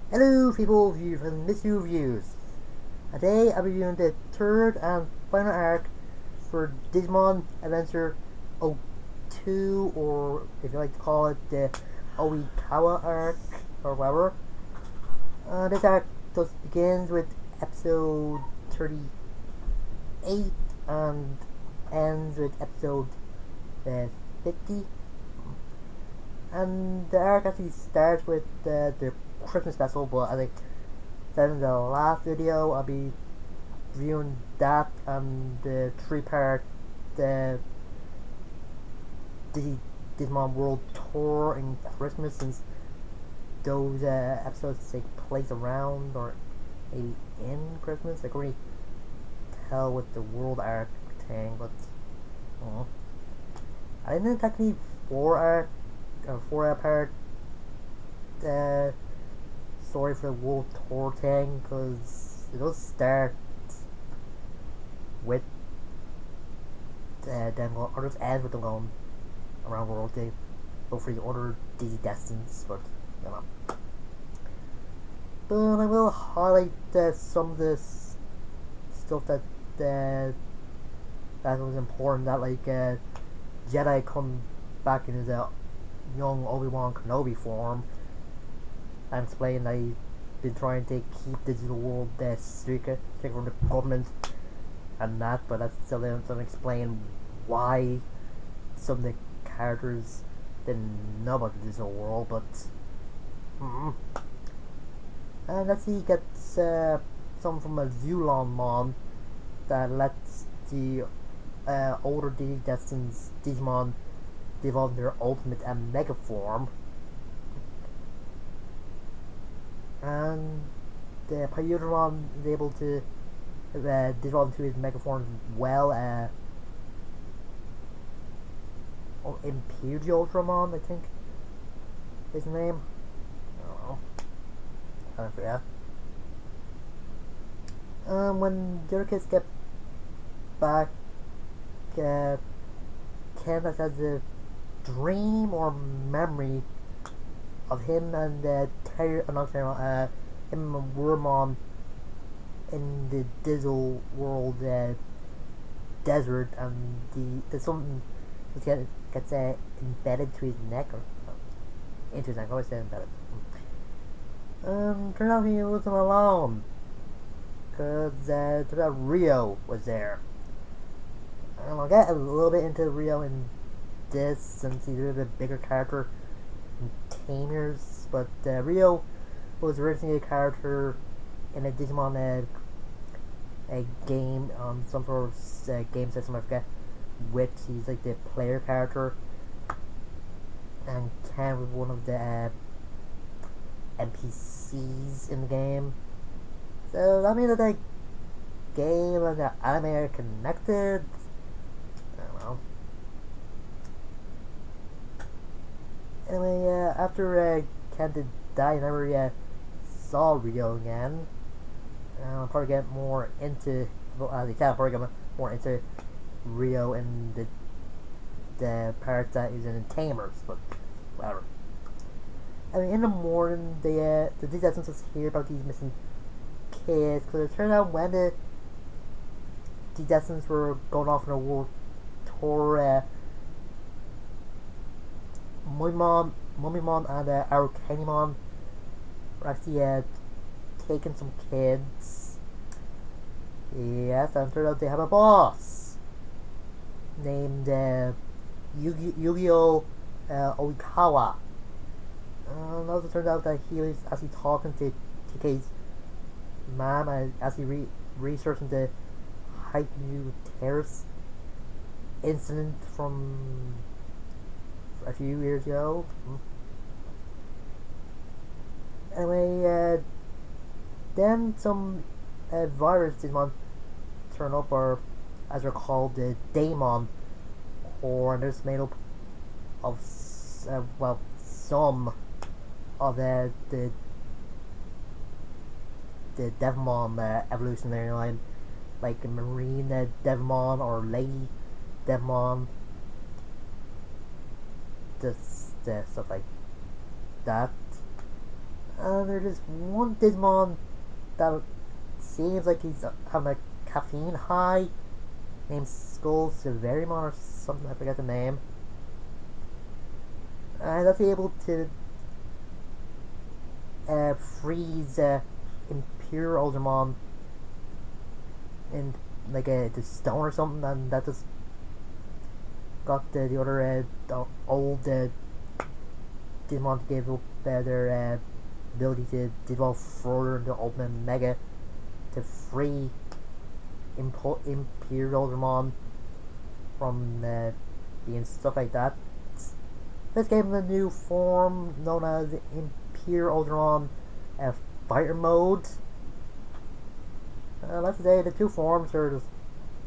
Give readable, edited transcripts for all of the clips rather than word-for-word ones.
Hello people, view from Mr.Who Reviews. Today I'll be reviewing the third and final arc for Digimon Adventure 02, or if you like to call it the Oikawa arc, or whatever. This arc just begins with episode 38 and ends with episode 50. And the arc actually starts with the Christmas special, but as I said in the last video, I'll be reviewing that and the three-part uh, Digimon World Tour in Christmas, since those episodes take place around or maybe in Christmas. I can't really tell with the World arc thing, but I didn't technically four part story for the World Tour thing, because it does start with them going, or just ends with them going around the world to go for the other Dizzy Destinies, but you know. But I will highlight some of this stuff that was important, that like Jedi come back in his young Obi-Wan Kenobi form and explain that he's been trying to keep the digital world secret from the government and that, but that still doesn't explain why some of the characters didn't know about the digital world. But and let's see, he gets some from a Zulon Mon that lets the older Digimon develop their ultimate and mega form, and the Pyudramon is able to develop into his mega form as well. Imperial Ultramon, I think his name. I don't know. I forget. When the other kids get back, Candace has a dream or memory of him and him and Wormon in the Dizzle world desert, and there's something that gets embedded to his neck, or into his neck. I always say embedded. Turned out he wasn't alone, because turned out Rio was there. And I'll get a little bit into Rio in this, since he's a bit bigger character in Tamers, but Rio was originally a character in a Digimon a game on some sort of game system, I forget which. He's like the player character, and Ken was one of the NPCs in the game. So that means that the game and the anime are connected. I don't know. Anyway, after Ken did die, I never saw Rio again. I'll probably get more into Rio in the part that is in Tamers, but whatever. I mean, in the morning, the Digimon was hear about these missing kids, because it turned out when the Digimon were going off on a world tour, Mummymon and Arukenimon were actually taking some kids. Yes, and it turned out they have a boss named Yu-Gi-Oh! Oikawa. And also turned out that he was actually talking to TK's mom as he researching the Haiku Terrace incident from a few years ago. Anyway, then some virus Digimon turn up, or as they're called, the Daemon, and they're made up of some of the Devmon evolutionary line, like Marine Devmon or Lady Devmon, just stuff like that. And there's this one Digimon that seems like he's having a caffeine high, named Skull Severimon or something, I forget the name. And that's able to freeze Impure Ultramon in like the stone or something, and that just got the other old Digimon to give up their ability to develop further into Ultimate Mega to free Imperial Ultramon from being stuck like that. This gave him a new form known as Imperial Ultramon Fighter Mode. Let's say the two forms are just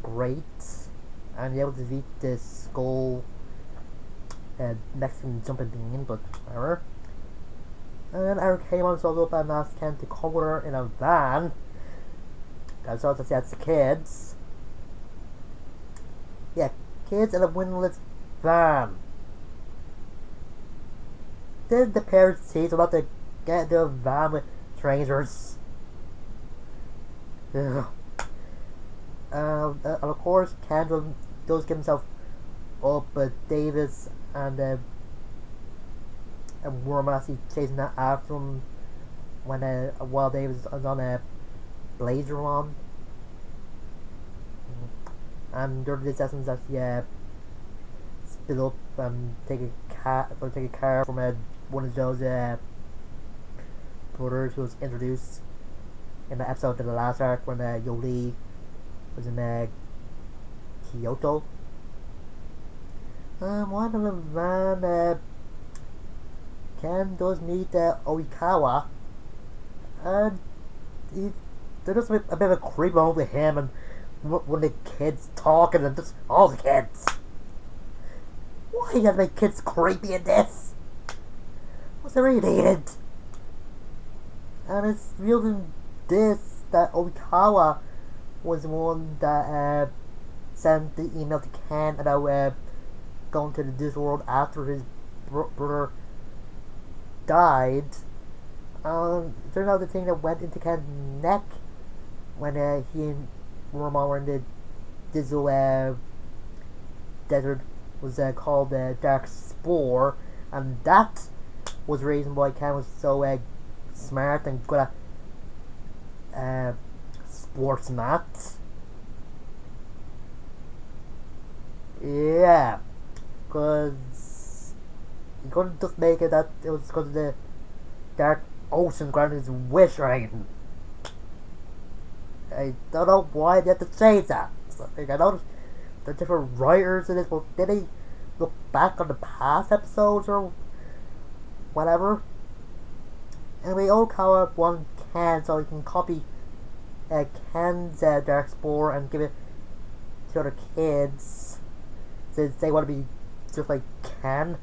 great, and you're able to defeat the Skull Mexican jumping bean, but whatever. And Eric Hamon shows up and asks Ken to come with her in a van. That's all that's the kids. Yeah, kids in a windowless van. Did the parents say about to get into a van with strangers? And of course, Ken does give himself up, but Davis and Worm are actually chasing that after him when while Davis is on a Blazer Run. And during this essence, actually split up and take a car from one of those brothers who was introduced in the episode of the last arc when Yoli was in Kyoto. One of the van, Ken does meet Oikawa, and there's just a bit of a creep on with him and when the kids talking and just all the kids. Why you gotta make kids creepy in this? What's the really needed? And it's real in this that Oikawa was the one that sent the email to Ken about going to the digital world after his brother died. It turned out the thing that went into Ken's neck when he and Worma were in the digital desert was called Dark Spore, and that was the reason why Ken was so smart and good at sports maths. Yeah, because he couldn't just make it that it was because of the Dark Ocean granted his wish or anything. I don't know why they had to change that. Like, I know there are different writers in this, but did they look back on the past episodes or whatever? Anyway, Okawa won Ken so he can copy Ken's Dark Spore and give it to other kids since they want to be just like Ken.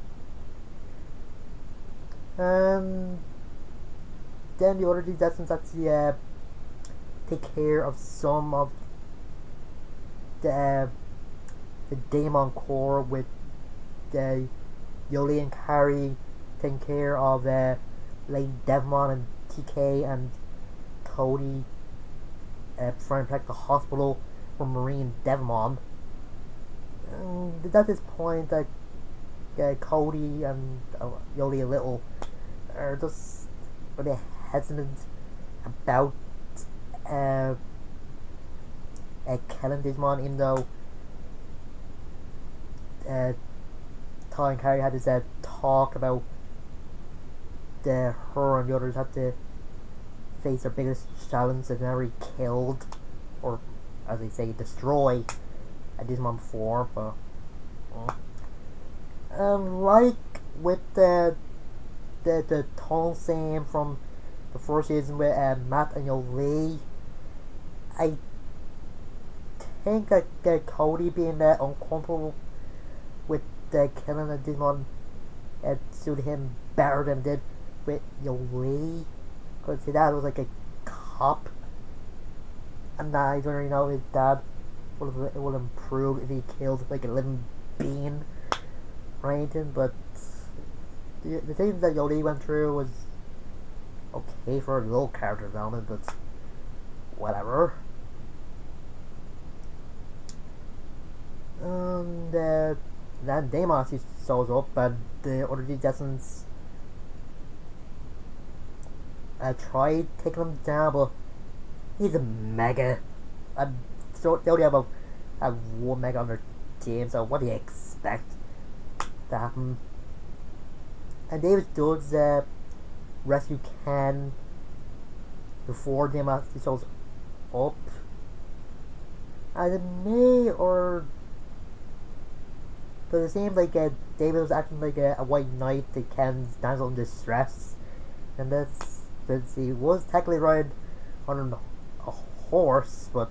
Then the other descendants actually take care of some of the Daemon Core, with Yoli and Carrie taking care of Lady Devmon and TK and Cody trying to protect the hospital from Marine Devmon. At this point, Cody and Yoli a little are just really hesitant about killing Digimon, even though Ty and Carrie had this talk about her and the others had to face their biggest challenge that never killed, or as they say, destroy a Digimon before. But like with the tone same from the first season with Matt and Yoli, I think that Cody being uncomfortable with killing a Digimon suited him better than it did with Yoli, because his dad was like a cop, and I don't really know his dad would improve if he killed like a living being or anything. But the things that Yoli went through was okay for a little character development, but whatever. And then Daemon actually shows up, and the other Digimons tried taking him down, but he's a mega. And so they only have one mega on their team, so what do you expect to happen? And David does rescue Ken before Daemon actually shows up. And it may or but it seems like David was acting like a white knight to Ken's damsel in distress, and that's since he was technically riding on a horse, but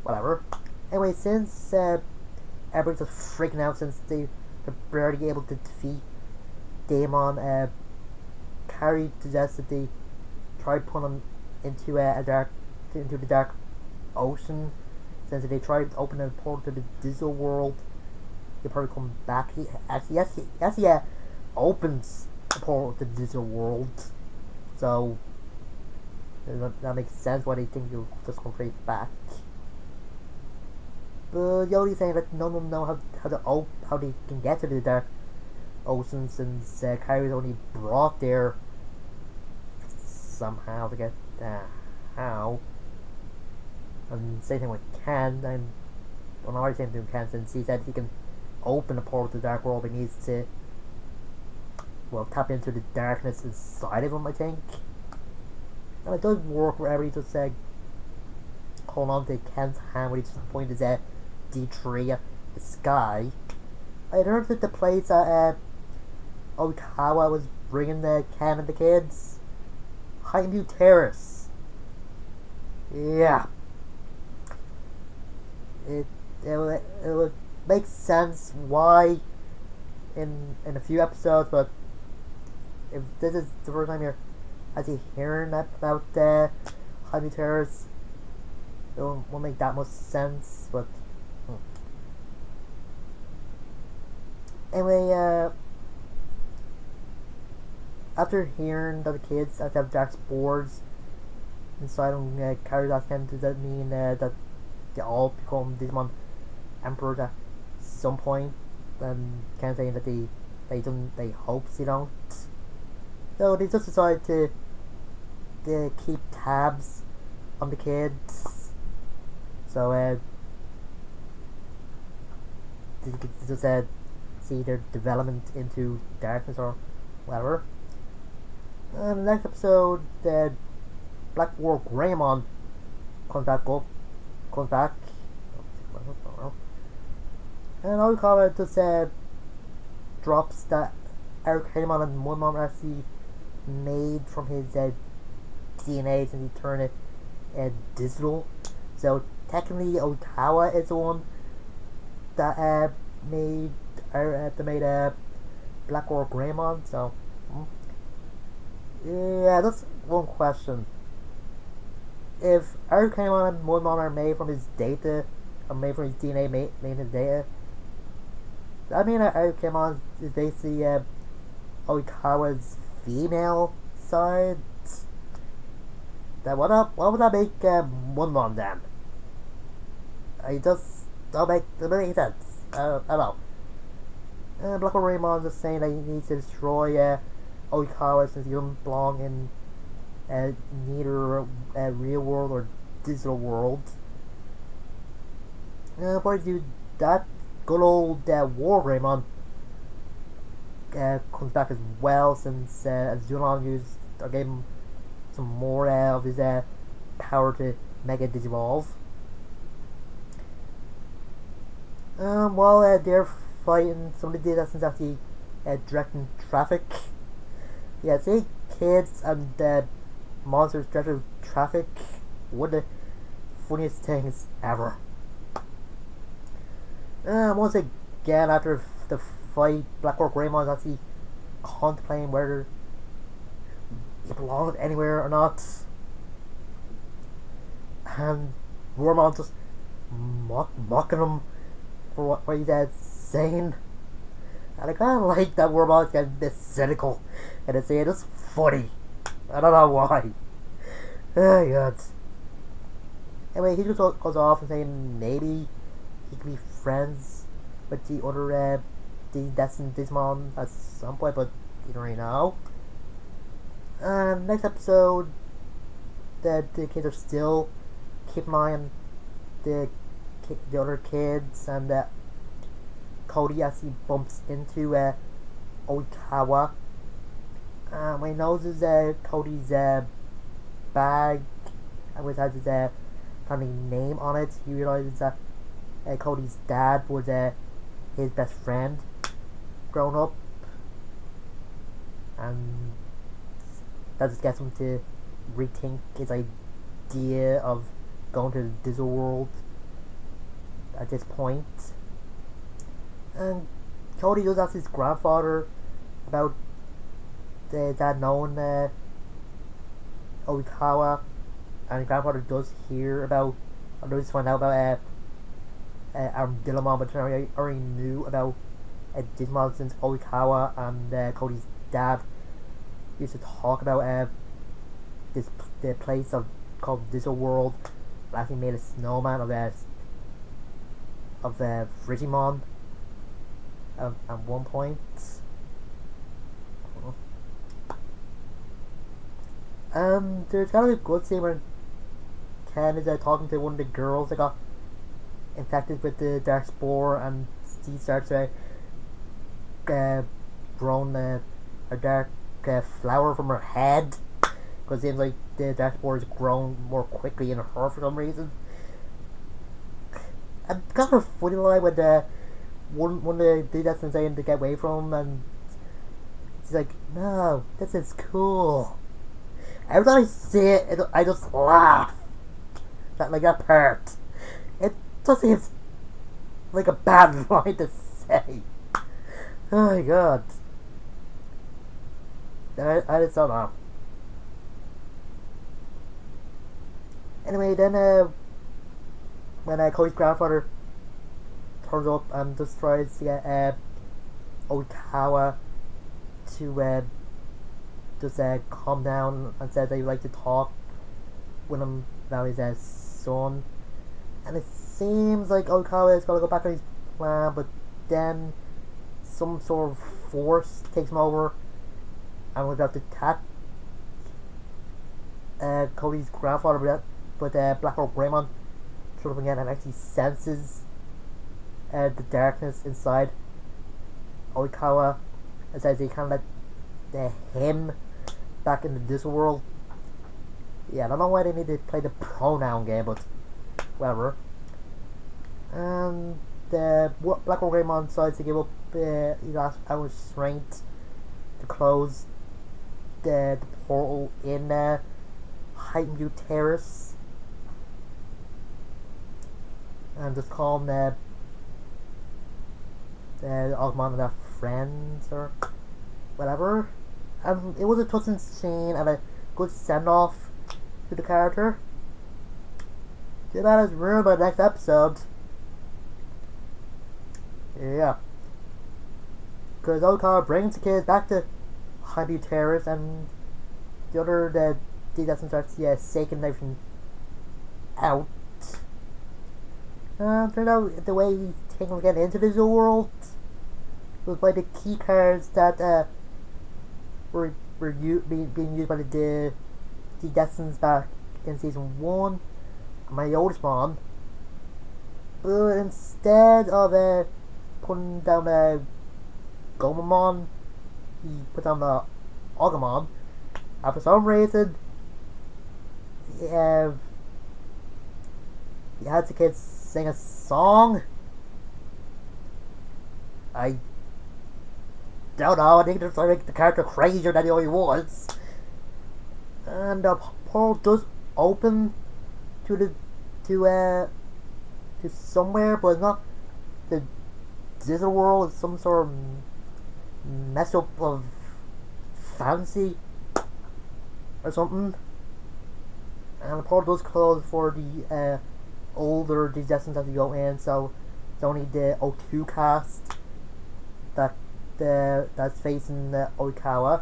whatever. Anyway, since everybody's just freaking out since they're barely able to defeat Daemon, Carrie suggests that they try putting him into the dark ocean. Since if they try to open a portal to the digital world, he'll probably come back. He actually opens the portal to the digital world, so that makes sense why they think he'll just come straight back. But Yodi's saying that none of them know how they can get to the dark ocean, since Kyrie's only brought there somehow to get how. And same thing with Ken, and another same thing with Ken, since he said he can open the portal to the dark world, but he needs to, well, tap into the darkness inside of him, I think. And it does work wherever he just hold on to Ken's hand when he just pointed his D3 at the sky. I heard that the place that Oikawa was bringing Ken and the kids, Highview Terrace. Yeah. It would make sense why in a few episodes, but if this is the first time you're actually hearing about Highview Terrace, it won't make that much sense. But anyway, after hearing that the kids have Jack's boards inside them, carries off him, does that mean that they all become Digimon Emperors at some point? And Ken saying that they hope they don't. So they just decide to keep tabs on the kids. So they just see their development into darkness or whatever. And the next episode, Black War Greymon comes back. And Oikawa just drops that Eric Greymon and Moonmon are actually made from his DNA, and he turned it digital. So technically, Oikawa is the one that made Black War Greymon. So yeah, that's one question. If Eric Greymon and Moonmon are made from his data, or made from his DNA, made his data, I mean, Eric Greymon is basically Oikawa's female side. What would that make Moonmon then? Don't make any sense. I don't know. Black War Greymon is saying that he needs to destroy Oikawa since he doesn't belong in neither real world or digital world. Before you do that, good old War Greymon comes back as well, since as Julon used or gave him some more of his power to Mega Digivolve. While they're fighting, some of the Digimons actually directing traffic. Yeah, see, kids and monsters directing traffic. One of the funniest things ever. Once again, after the fight, Black War Greymon is actually contemplating whether he belongs anywhere or not. And Wormon just mocking him for what he's saying. And I kind of like that Wormon is getting a bit cynical and it's saying it's funny. I don't know why. Oh god. Anyway, he just goes off and saying maybe he could be friends with the other Destined Digimon at some point, but you don't really know. Next episode, the kids are still keeping an eye on the other kids, and Cody actually bumps into Oikawa. When he notices Cody's bag, which has his family name on it, he realizes that Cody's dad was his best friend growing up, and that just gets him to rethink his idea of going to the Digital World at this point. And Cody does ask his grandfather about the dad knowing Oikawa, and his grandfather does hear about, or does find out about Digimon, but already knew about Digimon since Oikawa and Cody's dad used to talk about the place called Digital World. Actually made a snowman of Digimon at one point. There's kind of a good scene where Ken is talking to one of the girls that got infected with the dark spore, and he starts growing a dark flower from her head, because it seems like the dark spore is grown more quickly in her for some reason. And kind of a funny line with one of the dudes that's saying to get away from him, and she's like, "No, this is cool." Every time I see it, I just laugh. That part. It just seems like a bad line to say. Oh my god. I just don't know. Anyway, then when Cody's grandfather turns up and just tries to get Oikawa to just calm down, and says that he'd like to talk with him about his son, and it seems like Oikawa is gonna go back on his plan, but then some sort of force takes him over and we're about to attack Cody's grandfather, but Black Hole Greymon shows up again and actually senses the darkness inside Oikawa, and says he can't let him back in the Digital World. Yeah, I don't know why they need to play the pronoun game, but whatever. And Black Hole Greymon decides to give up his last hour's strength to close the portal in Heightenview Terrace, and just call him the Ogmon and their friends or whatever. And it was a touching scene and a good send-off to the character. Too bad it's ruined by the next episode. Yeah. Because Oikawa brings the kids back to Heightenview Terrace, and the doesn't start shaking everything out. Turned out the way he taken to get into the Digital World was by the key cards that were being used by the Destins back in season 1, my oldest one. But instead of putting down Gomamon, he put down the Agumon, and for some reason he had the kids sing a song. I don't know, I think they're trying to make the character crazier than he already was. And the portal does open to somewhere, but it's not the Digital World. It's some sort of mess up of fantasy or something. And the portal does close for the older Destins as you go in, so it's only the O2 cast that's facing Oikawa.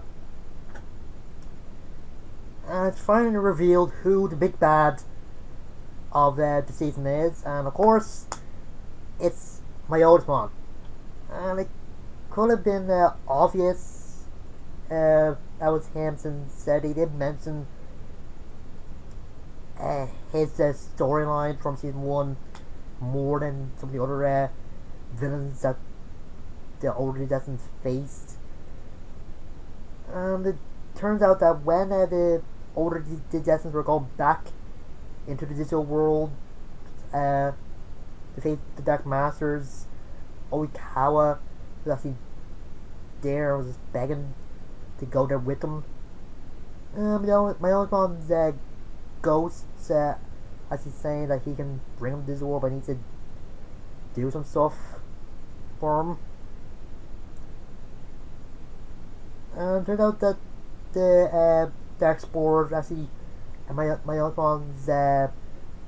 And it's finally revealed who the big bad of the season is, and of course, it's my oldest one. And it could have been obvious that was him, since he did mention his storyline from season 1 more than some of the other villains that the older Descendants faced. And it turns out that when the older Descendants were going back into the digital world to face the Dark Masters, Oikawa was actually there, was just begging to go there with them. My old one's ghost, as he's saying that he can bring him to this world, but he needs to do some stuff for him. And it turns out that the Dark Spore actually my old one's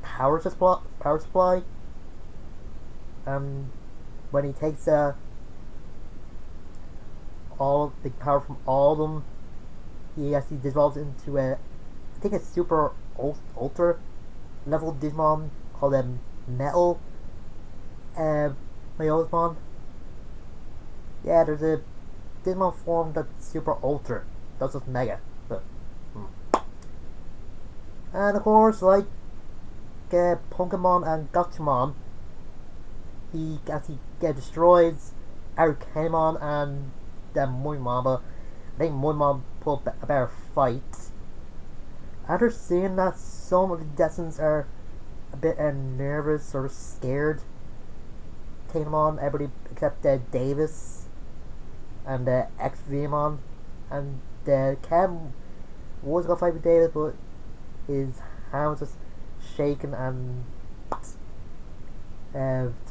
power supply. When he takes all the power from all of them, he actually dissolves into I think a super ultra level Digimon called Metal. My old one. Yeah, there's a Digimon form that's super ultra. That's just mega. But, And of course, like Pokemon and Gachumon, he actually destroys Arcanimon and the Moimon, but I think Moimon put a better fight. After seeing that, some of the Descendants are a bit nervous or scared taking him on, everybody except Davis and X-Vemon, and Cam was gonna fight with Davis, but his hand was just shaking and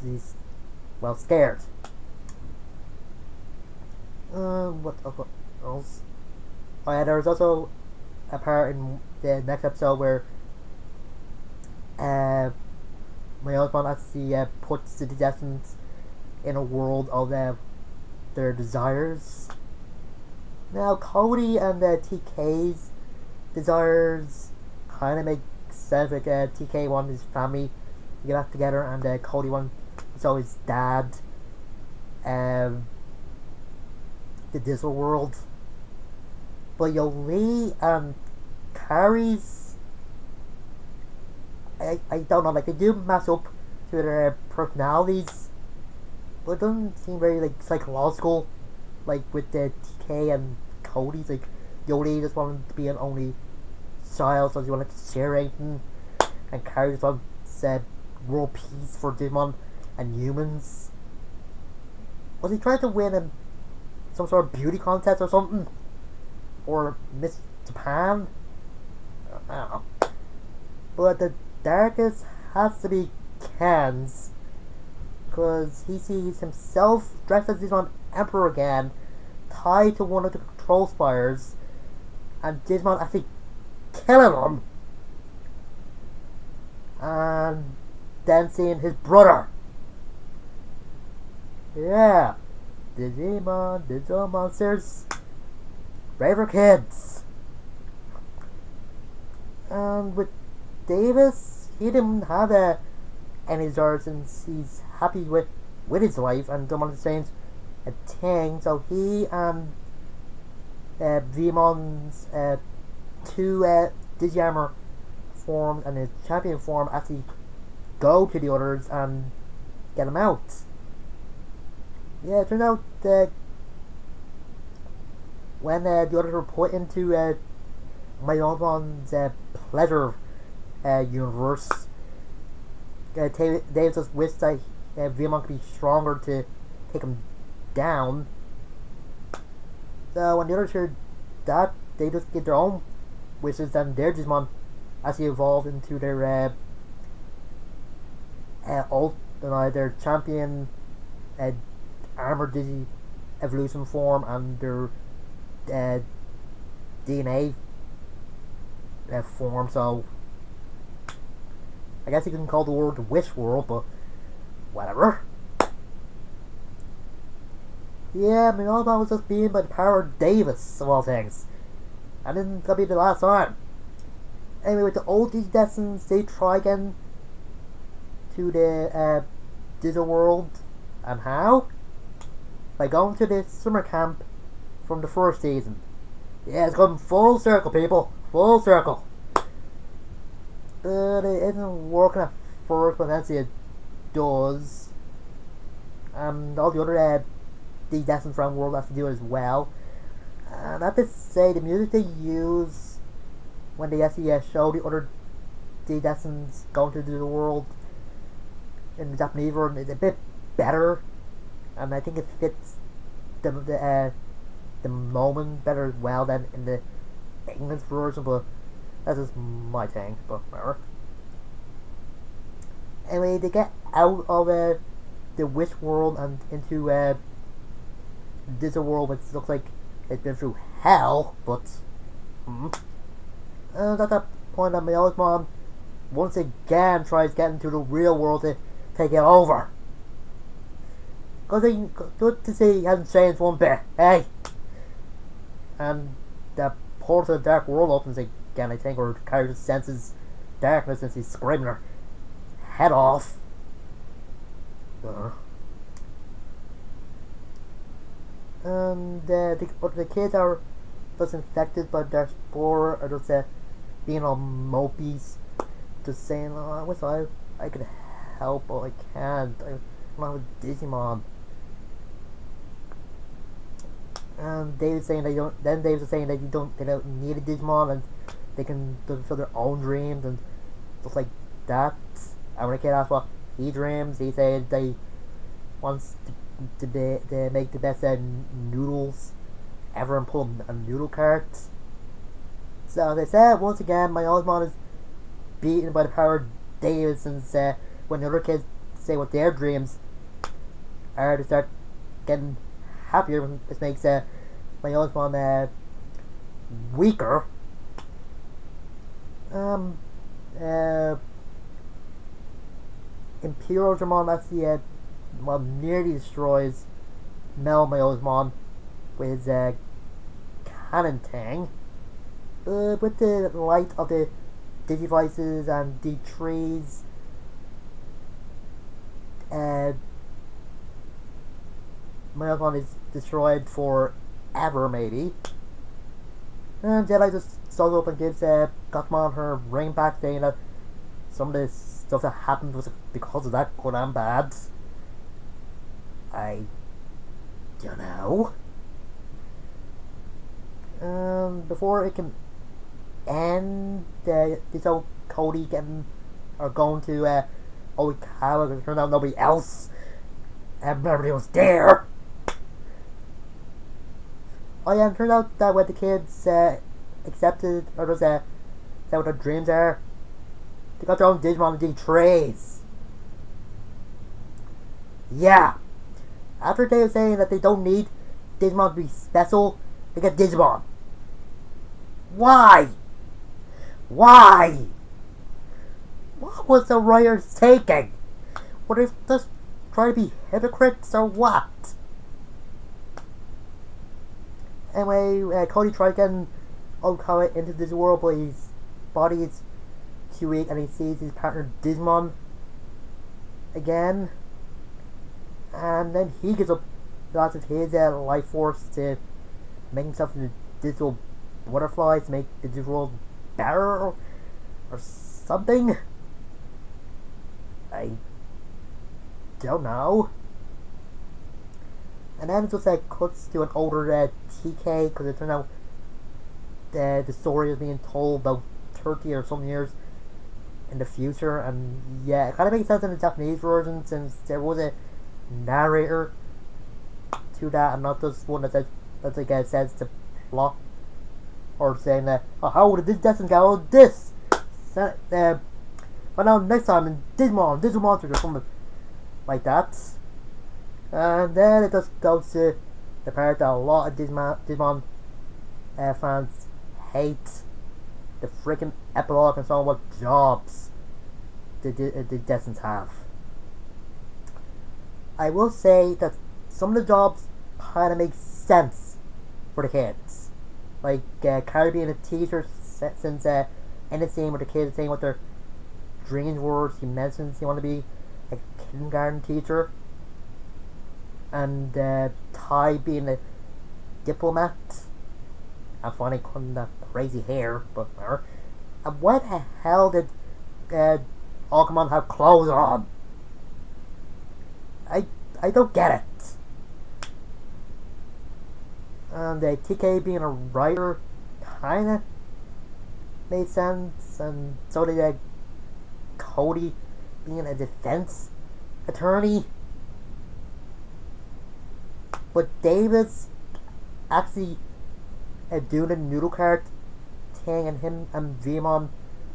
he's scared. What else? Oh yeah, there was also a part in the next episode where my husband actually puts the Descendants in a world of their desires. Now Cody and TK's desires kind of make sense. Like TK wanted his family to get back together, and Cody wanted his dad the digital world. But Lee and Carrie's, I don't know, like they do match up to their personalities, but it doesn't seem very psychological, like with the TK and Cody's. Like Lee just wanted to be an only child, so he wanted to share everything, and Carrie just wanted world peace for Digimon and humans. Was he trying to win some sort of beauty contest or something? Or Miss Japan? I don't know. But the darkest has to be Ken's, because he sees himself dressed as Digimon Emperor again, tied to one of the control spires, and Digimon actually killing him, and then seeing his brother. Yeah, Digimon, digital monsters, ready for kids. And with Davis, he didn't have any desires, since he's happy with his life and don't want to change a thing. So he and Vemon's two Digiarmor form and his champion form actually go to the others and get him out. Yeah, it turned out that when the others were put into my own one's pleasure universe, Davis just wished that Vemon could be stronger to take him down. So when the others heard that, they just get their own wishes, and their Digimon actually evolved into their their champion armored Digi evolution form and their DNA form. So I guess you can call the world the Wish World, but whatever. Yeah, I mean, all that was just being by the power of Davis, of all things. And then that'll be the last time. Anyway, with the old Digidestineds, they try again to the Digital World. And how? By going to the summer camp from the first season. Yeah, it's going full circle, people. Full circle. But it isn't working at first, but eventually it does. And all the other Digidestineds around the world have to do it as well. And I have to say, the music they use when they actually show the other Digidestineds going to the world in the Japanese version is a bit better, and I think it fits the moment better as well than in the English version, but that's just my thing, but whatever. Anyway, they get out of the Wish World and into this world, which looks like it's been through hell, but and at that point, my old mom once again tries getting into the real world to take it over. Because good to see he hasn't changed one bit, hey? And the portal to the dark world opens again, I think, or the character senses darkness and she's screaming her head off. And the kids are just infected by their spore, or just being all mopies, just saying, "Oh, I wish I could help, but I can't. I don't have a Digimon." And David's saying they don't. Then David's saying that they don't need a Digimon, and they can fulfill their own dreams and stuff like that. And when the kid asks what he dreams, he said they wants to make the best noodles ever and pull a noodle cart. So as I said, once again, my Osmond is beaten by the power of David, since when the other kids say what their dreams are, to start getting happier, which makes my Osmond weaker. Imperial Dramon actually nearly destroys Mel Osmond with his cannon thing. With the light of the Digivices and the trees, Marathon is destroyed forever, maybe. And Jedi just shows up and gives Gothmon her ring back, saying that some of the stuff that happened was because of that, good and bad. I don't know. Before it can end, this old Cody going to Oikawa, because it turned out nobody else, everybody was there. Oh yeah, and it turned out that when the kids accepted, or just said what their dreams are, they got their own Digimon and trays. Yeah. After they were saying that they don't need Digimon to be special, they get Digimon. Why? Why? What was the writers thinking? Were they just trying to be hypocrites or what? Anyway, Cody tried getting Okawa into this world, but his body is too weak, and he sees his partner Digimon again. And then he gives up lots of his life force to make himself into digital butterfly to make the digital world better or something. I don't know. And then it just cuts to an older TK, because it turned out the story is being told about 30 or some years in the future, and yeah, it kind of makes sense in the Japanese version, since there was a narrator to that, and not just one that says the plot, or saying that, oh, how did this Destiny go? This, but now next time in Digimon Monsters or something like that. And then it just goes to the part that a lot of Digimon fans hate, the freaking epilogue and so on, what jobs the Destinies have. I will say that some of the jobs kind of make sense for the kids. Like Carrie being a teacher, since in the scene with the kids saying what their dreams were. He mentions he want to be a kindergarten teacher, and Ty being a diplomat. And finally, cutting that crazy hair, but whatever. And why the hell did Agumon have clothes on? I don't get it. And TK being a writer kinda made sense, and so did Cody being a defense attorney. But David's actually doing a noodle cart thing, and him and Vimon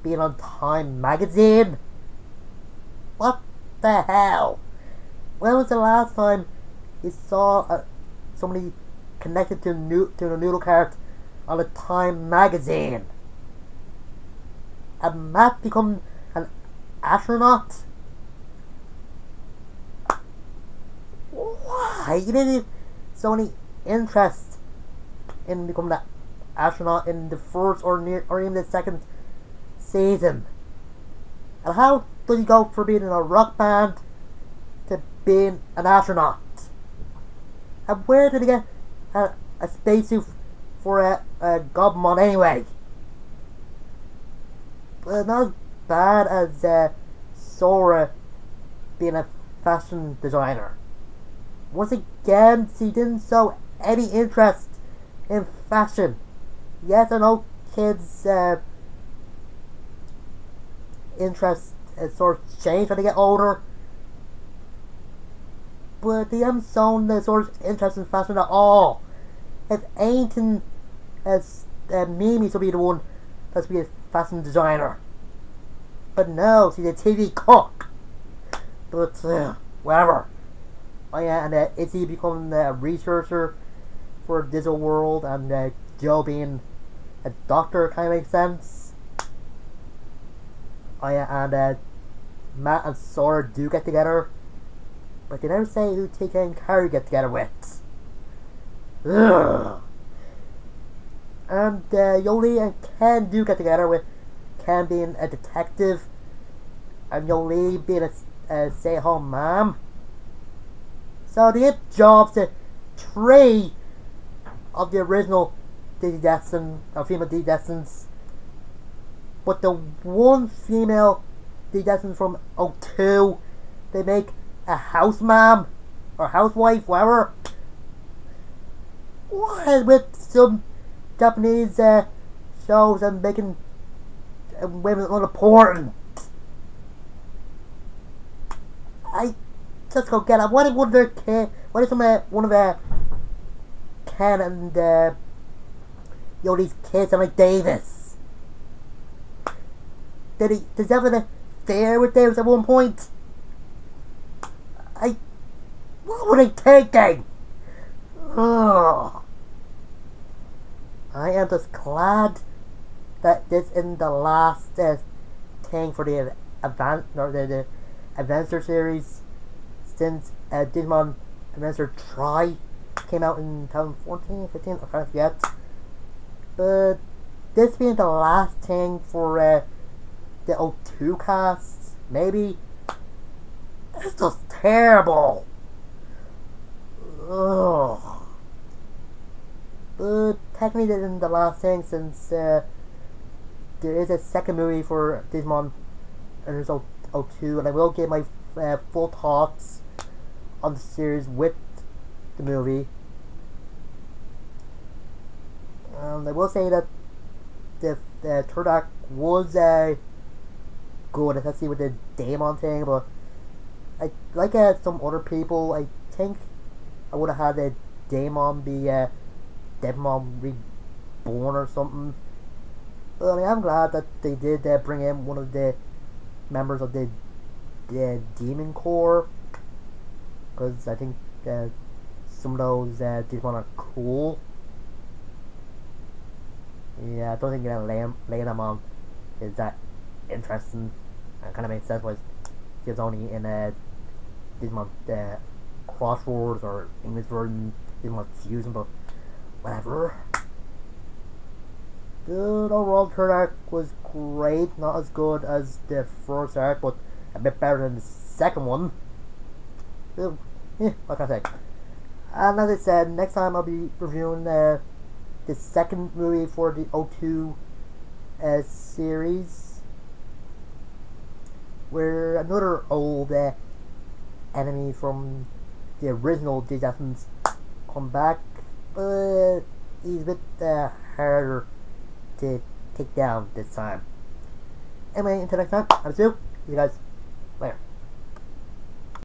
being on Time magazine. What the hell? When was the last time you saw somebody connected to the noodle cart on a Time magazine? And Matt become an astronaut? Why? You didn't have so any interest in becoming an astronaut in the first or even the second season. And how does he go from being in a rock band to being an astronaut? And where did he get a spacesuit for a Gobmon anyway? But not as bad as Sora being a fashion designer. Once again, she didn't show any interest in fashion. Yes, I know kids' interest sort of change when they get older, but they haven't shown the sort of interest in fashion at all. If anything, as Mimi will be the one that's be a fashion designer. But no, she's a TV cook. But whatever. Oh yeah, and Izzy becoming a researcher for Disney World, and Joe being a doctor kind of makes sense. Oh yeah, and Matt and Sora do get together, but they never say who TK and Carrie get together with. Ugh. And Yoli and Ken do get together, with Ken being a detective and Yoli being a stay-at-home mom. So they give jobs to 3 of the original Digidestined, or female Digidestins, but the one female Digidestin from 02, they make a house mom or housewife, whatever. What with some Japanese shows and making women unimportant? I just don't get it. What if one of their kids, what if one of Ken and these kids are like Davis? Does he have an affair with Davis at one point? What were they thinking? Ugh. I am just glad that this isn't the last thing for the the Adventure series, since Digimon Adventure Try came out in 2014, 15, I can't forget. But this being the last thing for the O2 cast, maybe, it's just terrible. Ugh. But technically this isn't the last thing, since there is a second movie for Digimon Adventure O2, and I will give my full thoughts on the series with the movie. I will say that the third act was good, especially with the Daemon thing, but like some other people, I think I would have had the Daemon be Deadmon reborn or something. But I am glad that they did bring in one of the members of the Demon Corps, because I think some of those Digimon are cool. Yeah, I don't think laying them on is that interesting. It kind of makes sense why it's only in Digimon Crosswords or English version Digimon Fusion, but whatever. The overall third arc was great, not as good as the first arc, but a bit better than the second one. What can I say? And as I said, next time I'll be reviewing the second movie for the O2 series, where another old enemy from the original Digimons come back, but he's a bit harder to take down this time. Anyway, until next time, I'm Stu. See you guys.